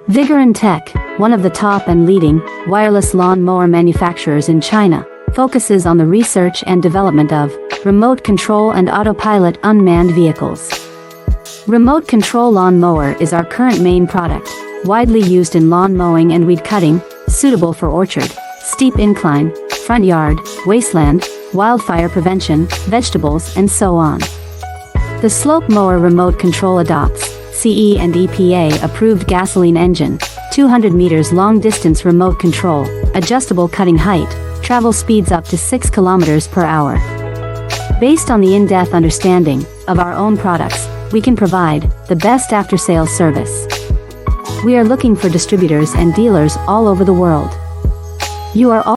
Vigorun Tech, one of the top and leading wireless lawn mower manufacturers in China, focuses on the research and development of remote control and autopilot unmanned vehicles. Remote control lawn mower is our current main product, widely used in lawn mowing and weed cutting, suitable for orchard, steep incline, front yard, wasteland, wildfire prevention, vegetables, and so on. The slope mower remote control adopts CE and EPA approved gasoline engine, 200 meters long distance remote control, adjustable cutting height, travel speeds up to 6 kilometers per hour. Based on the in-depth understanding of our own products, we can provide the best after-sales service. We are looking for distributors and dealers all over the world. You are